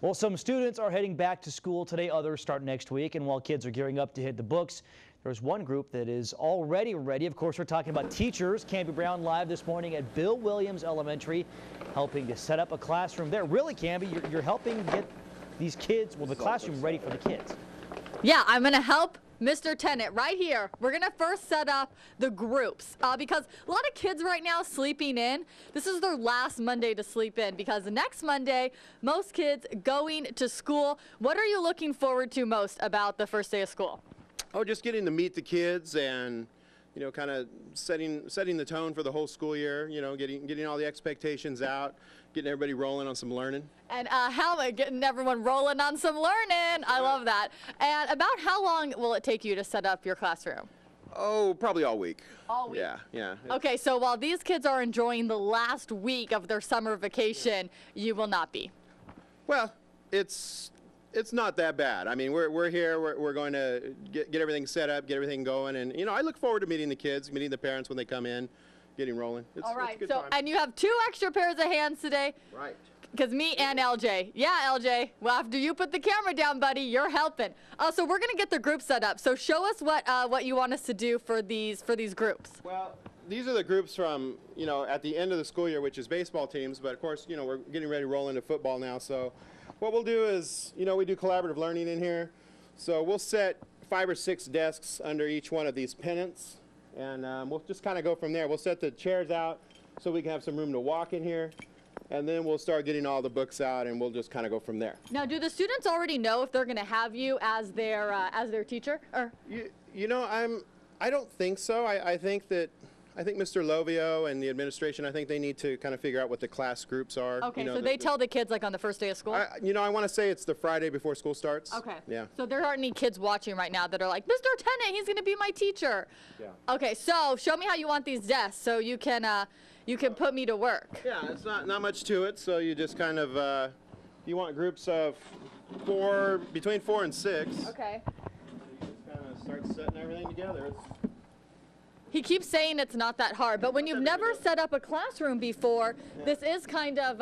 Well, some students are heading back to school today, others start next week, and while kids are gearing up to hit the books, there's one group that is already ready. Of course, we're talking about teachers. Cambi Brown live this morning at Bill Williams Elementary, helping to set up a classroom there. Really, Cambi, you're helping get these kids, well, the classroom ready for the kids. Yeah, I'm going to help Mr. Tenhet right here. We're going to first set up the groups because a lot of kids right now sleeping in. This is their last Monday to sleep in because the next Monday, most kids going to school. What are you looking forward to most about the first day of school? Oh, just getting to meet the kids and, you know, kind of setting the tone for the whole school year, you know, getting all the expectations out, getting everybody rolling on some learning. And getting everyone rolling on some learning. I love that. And about how long will it take you to set up your classroom? Oh, probably all week. All week? Yeah. Okay, so while these kids are enjoying the last week of their summer vacation, you will not be. Well, it's not that bad. I mean, we're here. We're going to get everything set up, get everything going, and you know, I look forward to meeting the kids, meeting the parents when they come in, getting rolling. All right. It's a good so, time. and you have 2 extra pairs of hands today. Right. Because me and LJ. Yeah, LJ. Well, after you put the camera down, buddy, you're helping. So we're gonna get the group set up. So show us what you want us to do for these groups. Well, these are the groups from, you know, at the end of the school year, which is baseball teams. But of course, you know, we're getting ready to roll into football now. So what we'll do is, you know, we do collaborative learning in here. So we'll set 5 or 6 desks under each one of these pennants, and we'll just kind of go from there. We'll set the chairs out so we can have some room to walk in here, and then we'll start getting all the books out, and we'll just kind of go from there. Now, do the students already know if they're going to have you as their teacher? Or you know, I don't think so. I think Mr. Lovio and the administration, I think they need to kind of figure out what the class groups are. Okay, you know, so they tell the kids like on the first day of school? You know, I want to say it's the Friday before school starts. Okay. Yeah. So there aren't any kids watching right now that are like, Mr. Tenhet, he's going to be my teacher. Yeah. Okay, so show me how you want these desks so you can put me to work. Yeah, it's not much to it. So you just kind of, you want groups of 4, between 4 and 6. Okay. You just kind of start setting everything together. He keeps saying it's not that hard, but when you've never set up a classroom before, this is kind of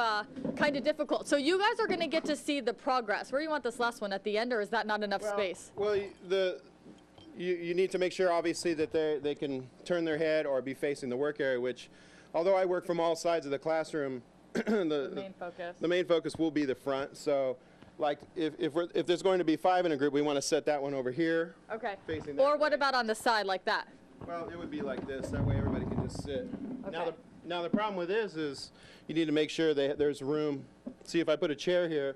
difficult. So you guys are going to get to see the progress. Where do you want this last one, at the end, or is that not enough space? Well, you need to make sure, obviously, that they can turn their head or be facing the work area, which, although I work from all sides of the classroom, the main focus will be the front. So, like, if there's going to be 5 in a group, we want to set that one over here. Okay. Facing that or what way. about on the side, like that? Well, it would be like this. That way everybody can just sit. Okay. Now the problem with this is you need to make sure there's room. See, if I put a chair here,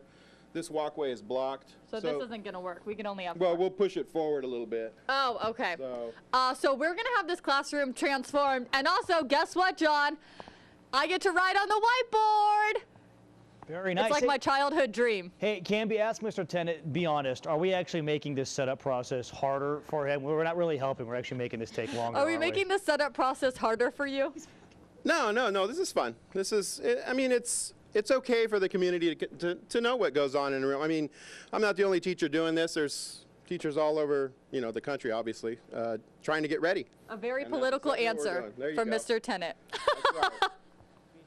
this walkway is blocked. So this isn't going to work. We can only have Well, 4. we'll push it forward a little bit. Oh, okay. So, so we're going to have this classroom transformed. And also, guess what, John? I get to write on the whiteboard. Very nice. It's like my childhood dream. Hey, Cambi, ask Mr. Tenhet, be honest, are we actually making this setup process harder for him? We're not really helping. We're actually making this take longer. Are we making the setup process harder for you? No. This is fun. This is. I mean, it's okay for the community to know what goes on in a room. I mean, I'm not the only teacher doing this. There's teachers all over, you know, the country, obviously, trying to get ready. A very political answer from Mr. Tenhet.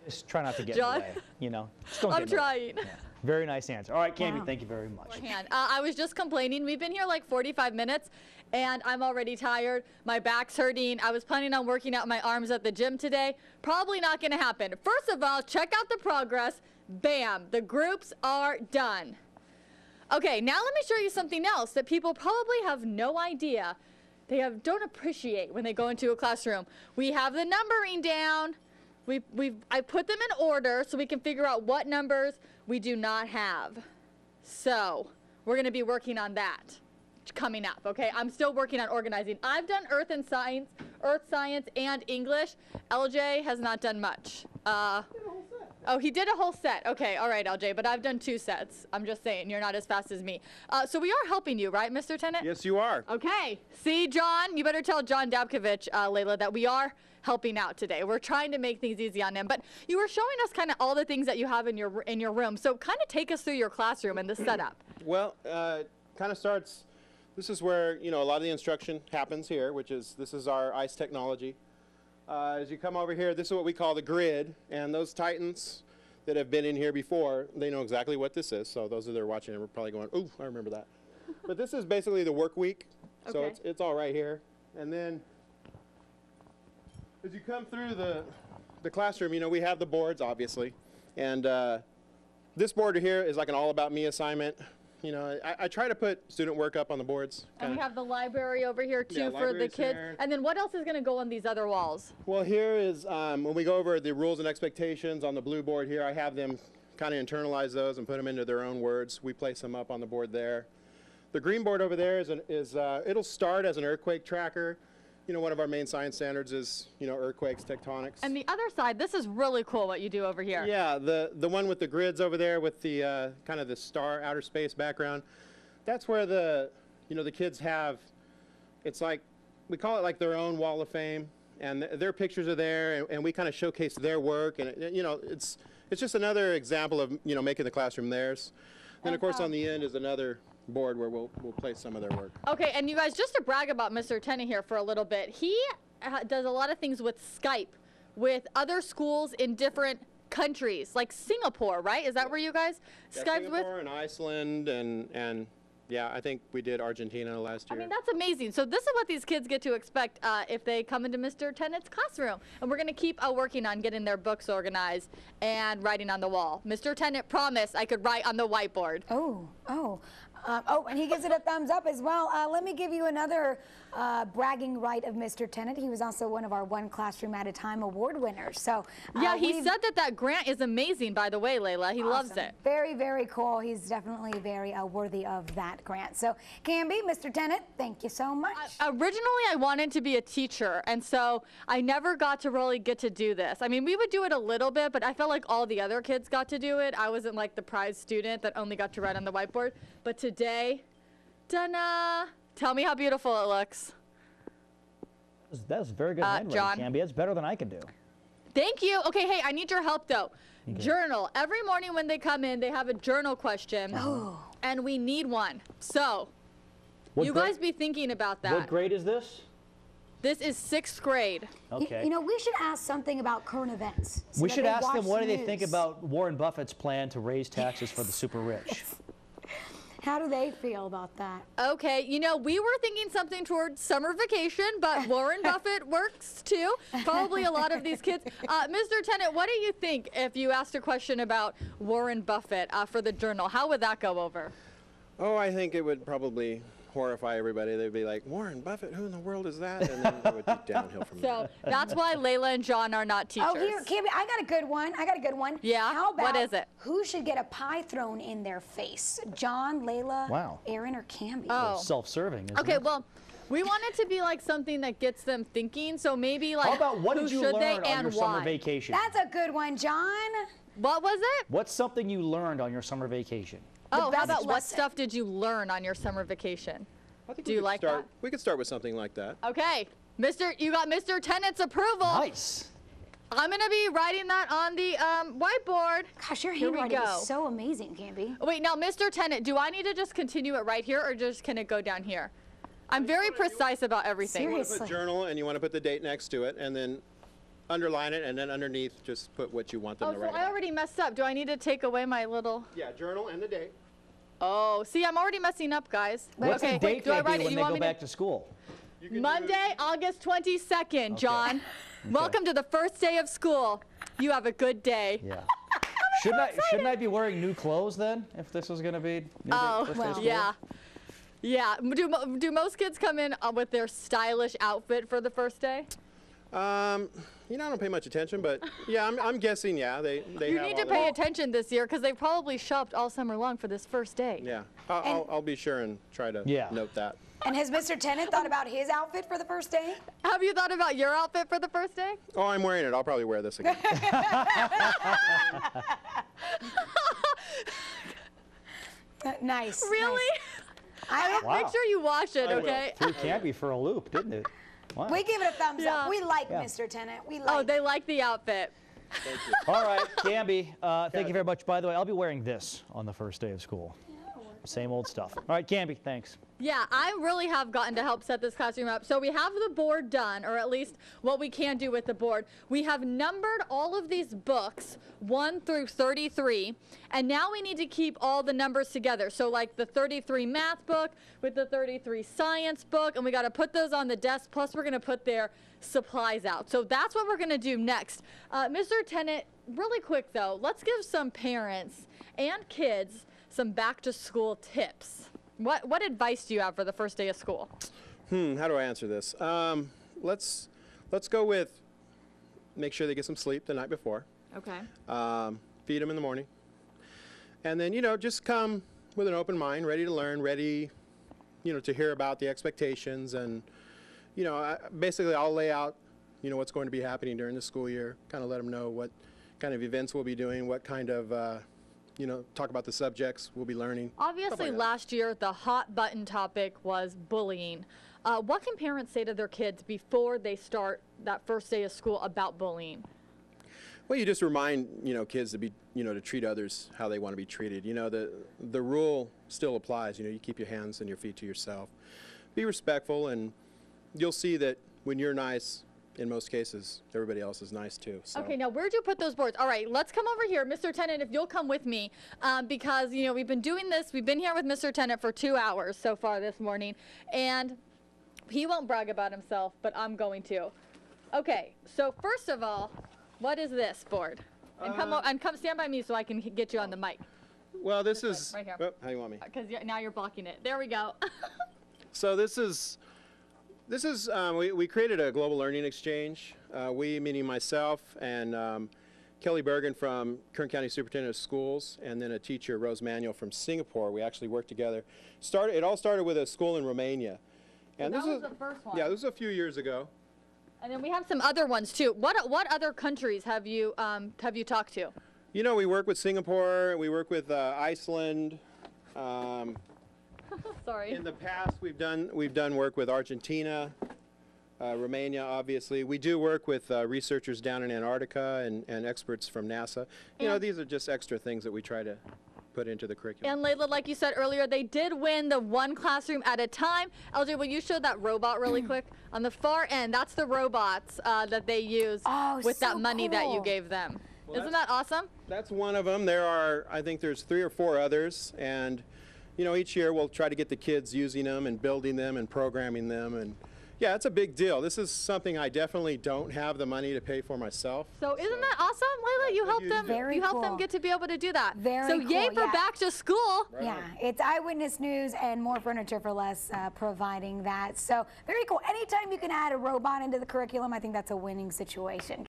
Just try not to get John? in the way, you know. Just don't I'm get in the way. trying. Yeah. Very nice answer. All right, Cambi, thank you very much. I was just complaining. We've been here like 45 minutes, and I'm already tired. My back's hurting. I was planning on working out my arms at the gym today. Probably not going to happen. First of all, check out the progress. Bam, the groups are done. Okay, now let me show you something else that people probably have no idea. They don't appreciate when they go into a classroom. We have the numbering down. I put them in order so we can figure out what numbers we do not have. So we're going to be working on that coming up, okay? I'm still working on organizing. I've done earth science, and English. LJ has not done much. Oh, he did a whole set. Okay, all right, LJ, but I've done 2 sets. I'm just saying, you're not as fast as me. So we are helping you, right, Mr. Tenhet? Yes, you are. Okay. See, John, you better tell John Dabkovich, Layla, that we are helping out today. We're trying to make things easy on him. But you were showing us kind of all the things that you have in your room. So kind of take us through your classroom and the setup. Well, kind of starts, this is where, you know, a lot of the instruction happens here, this is our ICE technology. As you come over here, this is what we call the grid, and those Titans, that have been in here before, they know exactly what this is. So those that are watching are probably going, "Ooh, I remember that." But this is basically the work week. So Okay. it's all right here. And then as you come through the classroom, you know, we have the boards, obviously. And this board here is like an all about me assignment. You know, I try to put student work up on the boards. And we have the library over here too Yeah, for the library's kids. there. And then what else is going to go on these other walls? Well, here is when we go over the rules and expectations on the blue board here, I have them kind of internalize those and put them into their own words. We place them up on the board there. The green board over there it'll start as an earthquake tracker. You know, one of our main science standards is, you know, earthquakes, tectonics. And the other side, this is really cool what you do over here. Yeah, the one with the grids over there with the kind of the star outer space background. That's where the kids have, it's like, we call it like their own wall of fame, and their pictures are there, and we kind of showcase their work, and you know, it's just another example of, you know, making the classroom theirs. Then of course on the end is another board where we'll place some of their work. Okay, and you guys, just to brag about Mr. Tenhet here for a little bit, he does a lot of things with Skype with other schools in different countries, like Singapore, right? Is that where you guys Skyped with? Singapore and Iceland and yeah, I think we did Argentina last year. I mean, that's amazing. So this is what these kids get to expect if they come into Mr. Tenet's classroom. And we're going to keep working on getting their books organized and writing on the wall. Mr. Tenhet promised I could write on the whiteboard. And he gives it a thumbs up as well. Let me give you another bragging right of Mr. Tenhet. He was also one of our One Classroom at a Time award winners. So yeah, he said that grant is amazing, by the way, Layla. He loves it. Very, very cool. He's definitely very worthy of that grant. So, Cambi, Mr. Tenhet, thank you so much. Originally, I wanted to be a teacher, and so I never got to really get to do this. I mean, we would do it a little bit, but I felt like all the other kids got to do it. I wasn't like the prize student that only got to write on the whiteboard. But today, ta-da! Tell me how beautiful it looks. That was very good handwriting, John. Cambi. That's better than I can do. Thank you. Okay, hey, I need your help, though. Okay. Journal. Every morning when they come in, they have a journal question, and we need one. So, you guys be thinking about that. What grade is this? This is 6th grade. Okay. You know, we should ask something about current events. so We that should they ask them watch what the do they think news. about Warren Buffett's plan to raise taxes for the super rich. How do they feel about that? Okay, you know, we were thinking something towards summer vacation, but Warren Buffett works too. Probably a lot of these kids. Mr. Tenhet, what do you think if you asked a question about Warren Buffett for the journal? How would that go over? Oh, I think it would probably horrify everybody. They'd be like, Warren Buffett, who in the world is that? And then it would be downhill from there. So that's why Layla and John are not teachers. Oh, here, Cambi, I got a good one. Yeah? How about What is it? who should get a pie thrown in their face? John, Layla, Wow. Aaron, or Cambi? Oh. Self-serving, isn't Okay, it? well, we want it to be like something that gets them thinking. So maybe like How about what who did you should learn they on and your summer why? vacation? That's a good one, John. What was it? What's something you learned on your summer vacation? Oh, how best about what lesson. stuff did you learn on your summer vacation? I think Do we you could like start, that? We could start with something like that. Okay, you got Mr. Tenet's approval. Nice. I'm gonna be writing that on the whiteboard. Gosh, your Here we handwriting go. is so amazing, Cambi. Wait, now, Mr. Tenhet, do I need to just continue it right here, or just can it go down here? I'm very precise about everything. You want to Seriously. put journal and you want to put the date next to it, and then underline it, and then underneath just put what you want them Oh, to so write. I already messed up. Do I need to take away my little? Yeah, journal and the date. Oh, see, I'm already messing up, guys. What's okay, the date do I gonna write be it? when You they want go me back to school? You can Monday, August 22nd, John. Welcome to the first day of school. You have a good day. Yeah. Shouldn't I be wearing new clothes then, if this is going to be new Oh, first day of school? yeah. Yeah. Do most kids come in with their stylish outfit for the first day? You know, I don't pay much attention, but yeah, I'm guessing, yeah, they You have need all to pay that. attention this year because they probably shopped all summer long for this first day. Yeah, I'll be sure and try to note that. And has Mr. Tenhet thought about his outfit for the first day? Have you thought about your outfit for the first day? Oh, I'm wearing it. I'll probably wear this again. Nice. Really? Nice. Wow. Make sure you wash it, I will. okay? Threw Cambi for a loop, didn't it? Wow. We give it a thumbs Yeah. up. We like Yeah. Mr. Tenhet. We like. Oh, they like the outfit. Thank you. All right, Cambi, thank you very much. By the way, I'll be wearing this on the first day of school. same old stuff. All right, Cambi, thanks. Yeah, I really have gotten to help set this classroom up. So we have the board done, or at least what we can do with the board. We have numbered all of these books 1 through 33, and now we need to keep all the numbers together. So like the 33 math book with the 33 science book, and we got to put those on the desk, plus we're going to put their supplies out. So that's what we're going to do next. Mr. Tenhet, really quick though, let's give some parents and kids some back to school tips. What advice do you have for the first day of school? How do I answer this? Let's go with make sure they get some sleep the night before. Okay. Feed them in the morning. And then, just come with an open mind, ready to learn, ready, to hear about the expectations. And, basically I'll lay out, what's going to be happening during the school year, kind of let them know what kind of events we'll be doing, what kind of, talk about the subjects we'll be learning. Obviously, last year, the hot button topic was bullying. What can parents say to their kids before they start that first day of school about bullying? Well, you just remind, kids to be, to treat others how they want to be treated. The rule still applies. You keep your hands and your feet to yourself. Be respectful, and you'll see that when you're nice, in most cases, everybody else is nice too. So. Okay, now where'd you put those boards? All right, let's come over here. Mr. Tenhet, if you'll come with me, because, we've been doing this. We've been here with Mr. Tenhet for 2 hours so far this morning, and he won't brag about himself, but I'm going to. Okay, so first of all, what is this board? And come stand by me so I can get you on the mic. Well, this is right here. Oh, how do you want me? Because now you're blocking it. There we go. So this is we created a global learning exchange. We, meaning myself and Kelly Bergen from Kern County Superintendent of Schools, and then a teacher, Rose Manuel from Singapore. We actually worked together. It all started with a school in Romania. And that was the first one. Yeah, this was a few years ago. And then we have some other ones too. What other countries have you talked to? We work with Singapore. We work with Iceland. Sorry. In the past, we've done work with Argentina, Romania, obviously. We do work with researchers down in Antarctica and experts from NASA. These are just extra things that we try to put into the curriculum. And Layla, like you said earlier, they did win the one classroom at a time. LJ, will you show that robot really quick? On the far end, that's the robots that they use with that money that you gave them. Well, isn't that awesome? That's one of them. I think there's 3 or 4 others, and each year we'll try to get the kids using them and building them and programming them, and yeah, it's a big deal. This is something I definitely don't have the money to pay for myself. So isn't that awesome, Layla? You helped them. You helped them get to be able to do that. So yay for back to school. Right. Yeah, it's Eyewitness News and More Furniture for Less providing that. So very cool. Anytime you can add a robot into the curriculum, I think that's a winning situation.